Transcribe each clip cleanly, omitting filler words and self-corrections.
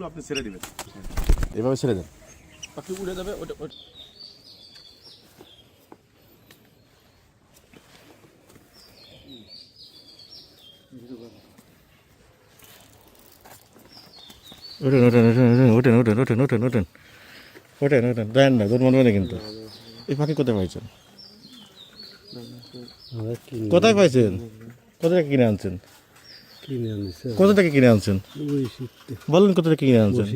পাখিগুলো আপনি ছেড়ে দিবেন, এভাবে ছেড়ে দেন। পাখি উড়ে যাবে। ওটা ওঠেন ওঠেন ওঠেন ওঠেন ওঠেন ওঠেন ওঠেন ওঠেন ওঠেন ওঠেন দেন না, দৌড় মারবে না কিন্তু। এই পাখি কোথায় পাইছেন? কোথায় পাইছেন? কোথা থেকে কিনে আনছেন? কোথা থেকে কিনে আনছেন বলেন, কোথা থেকে কিনে আনছেন?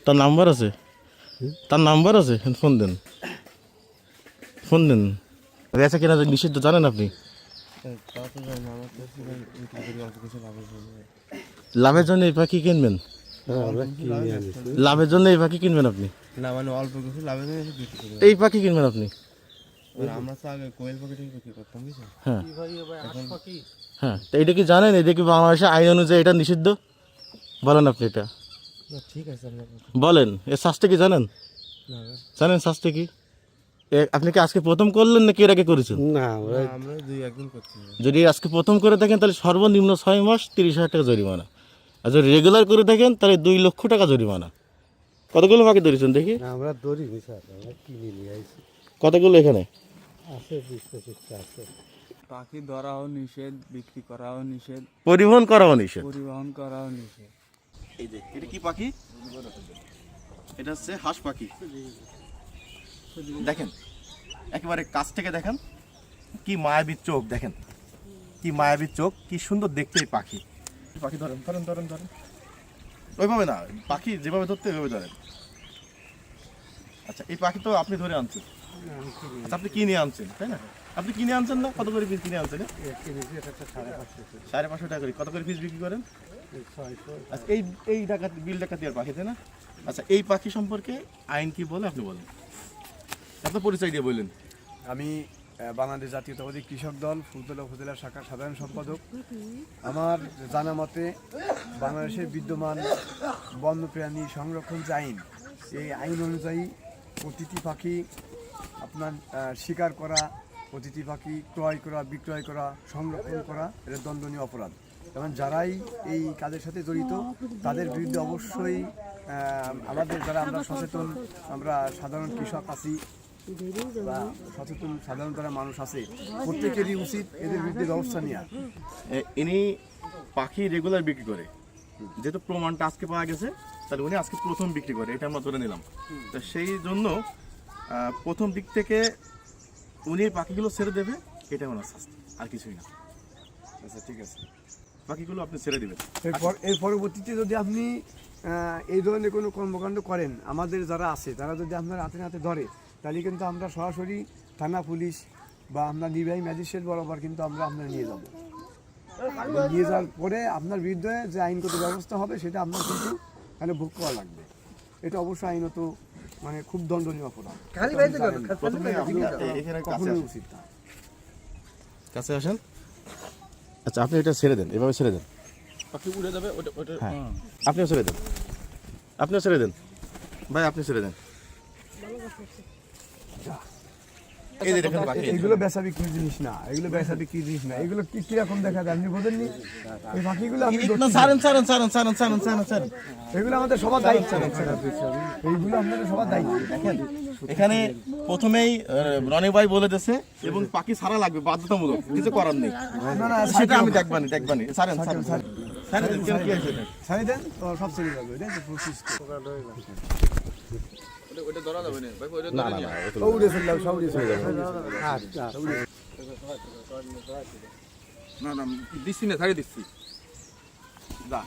তার নাম্বার আছে? তার নাম্বার আছে? ফোন দেন, ফোন দেন। বেচা কিনা নিষিদ্ধ জানেন আপনি? লাভের জন্য এই পাখি কিনবেন? লাভের জন্য এই পাখি কিনবেন আপনি? না মানে অল্প কিছু লাভের জন্য বিক্রি করি। এই পাখি কিনবেন আপনি? আমরা তো আগে কোয়েল পাখিটাই বিক্রি করতাম, বুঝছেন? হ্যাঁ হ্যাঁ, তো এটা কি জানেন? এটা কি বাংলাদেশের আইন অনুযায়ী এটা নিষিদ্ধ? বলেন আপনি এটা ঠিক আছে বলেন। এর শাস্তি কি জানেন? জানেন শাস্তি কি? আপনি কি আজকে প্রথম করলেন নাকি এর আগে করেছেন? না আমরা দুই একদিন করছি। যদি আজকে প্রথম করে থাকেন তাহলে সর্বনিম্ন 6 মাস 30,000 টাকা জরিমানা, আর যদি রেগুলার করে থাকেন তাহলে 2 লক্ষ টাকা জরিমানা। কতগুলো পাখি ধরেছেন দেখি? আমরা ধরিনি স্যার, আমরা কিনে নিয়ে আইছি। কতগুলো এখানে আছে 20-25টা আছে। পাখি ধরাও নিষেধ, বিক্রি করাও নিষেধ, পরিবহন করাও নিষেধ। পরিবহন করাও নিষেধ। এই যে এটা কি পাখি? এটা হচ্ছে হাঁস পাখি। দেখেন একেবারে কাছ থেকে দেখেন, কি মায়াবী চোখ, দেখেন কি মায়াবী চোখ, কি সুন্দর দেখতে এই পাখি। পাখি ধরেন ধরেন ধরেন ধরেন, ওইভাবে না, পাখি যেভাবে ধরতে ওইভাবে ধরেন। আচ্ছা, এই পাখি তো আপনি ধরে আনছেন। আচ্ছা, আপনি কিনে আনছেন তাই না? আপনি কিনে আনছেন না? কত করে পিস কিনে আনছেন? 550 টাকা করে। কত করে পিস বিক্রি করেন? আচ্ছা, এই ডাকাতি, বিল ডাকাতি আর পাখি, তাই না? আচ্ছা, এই পাখি সম্পর্কে আইন কি বলে আপনি বলেন, আপনার পরিচয় দিয়ে বললেন। আমি বাংলাদেশ জাতীয়তাবাদী কৃষক দল ফুলতলা উপজেলা শাখার সাধারণ সম্পাদক। আমার জানা মতে বাংলাদেশের বিদ্যমান বন্যপ্রাণী সংরক্ষণ যে আইন, এই আইন অনুযায়ী প্রতিটি পাখি আপনার শিকার করা, প্রতিটি পাখি ক্রয় করা, বিক্রয় করা, সংরক্ষণ করা এটা দণ্ডনীয় অপরাধ। এবং যারাই এই কাজের সাথে জড়িত তাদের বিরুদ্ধে অবশ্যই আমাদের যারা আমরা সচেতন, আমরা সাধারণ কৃষক আছি বা সচেতন সাধারণ যারা মানুষ আছে, প্রত্যেকেরই উচিত এদের বিরুদ্ধে ব্যবস্থা নেওয়া। ইনি পাখি রেগুলার বিক্রি করে, যেহেতু প্রমাণটা আজকে পাওয়া গেছে, তাহলে উনি আজকে প্রথম বিক্রি করে, এটা আমরা ধরে নিলাম। তো সেই জন্য প্রথম দিক থেকে উনি পাখিগুলো ছেড়ে দেবে, এটা ওনার শাস্তি, আর কিছুই না। আচ্ছা ঠিক আছে, পাখিগুলো আপনি ছেড়ে দেবেন। এর পরবর্তীতে যদি আপনি এই ধরনের কোনো কর্মকাণ্ড করেন, আমাদের যারা আছে তারা যদি আপনার হাতে হাতে ধরে, তাহলে কিন্তু আমরা সরাসরি থানা পুলিশ বা আমরা নির্বাহী ম্যাজিস্ট্রেট বরাবর কিন্তু আমরা আপনার নিয়ে যাব। নিয়ে যাওয়ার পরে আপনার বিরুদ্ধে যে আইনগত ব্যবস্থা হবে সেটা আপনার কিন্তু এখানে ভোগ করা লাগবে। এটা অবশ্যই আইনত মানে খুব দণ্ডনীয় অপরাধ। প্রথমে আপনি এখানে কখনোই উচিত না। কাছে আসেন। আচ্ছা, আপনি এটা ছেড়ে দেন, এভাবে ছেড়ে দেন। পাখি উড়ে যাবে। ওটা হ্যাঁ, আপনিও ছেড়ে দেন, আপনিও ছেড়ে দেন ভাই, আপনি ছেড়ে দেন। এই যে দেখেন পাখি, এগুলো বেচা বিক্রির জিনিস না, এগুলো বেচা বিক্রির জিনিস না। এগুলো কি কিরকম দেখা যায় আপনি বোঝেননি? এই পাখিগুলো আপনি না, ছাড়েন ছাড়েন ছাড়েন ছাড়েন ছাড়েন ছাড়েন ছাড়েন। এগুলো আমাদের সবার দায়িত্ব, এইগুলো আমাদের সবার দায়িত্ব। দেখেন এখানে প্রথমেই রনি ভাই বলে দিয়েছে, এবং পাখি ছাড়া লাগবে বাধ্যতামূলক, কিছু করার নেই। না না, সেটা আমি দেখবানি ছাড়েন ছাড়েন ছাড়েন ছাড়েন, কেন কি আছে? ছাড়ি দেন তো সব ছেড়ে যাবে। এটা তো প্রসেস। ওটা ধরা যাবে না ভাই, ওটা না না না, সব উড়ে চলে যাবে, সব উড়ে চলে যাবে। না না, দিচ্ছি না, ছাড়িয়ে দিচ্ছি। যা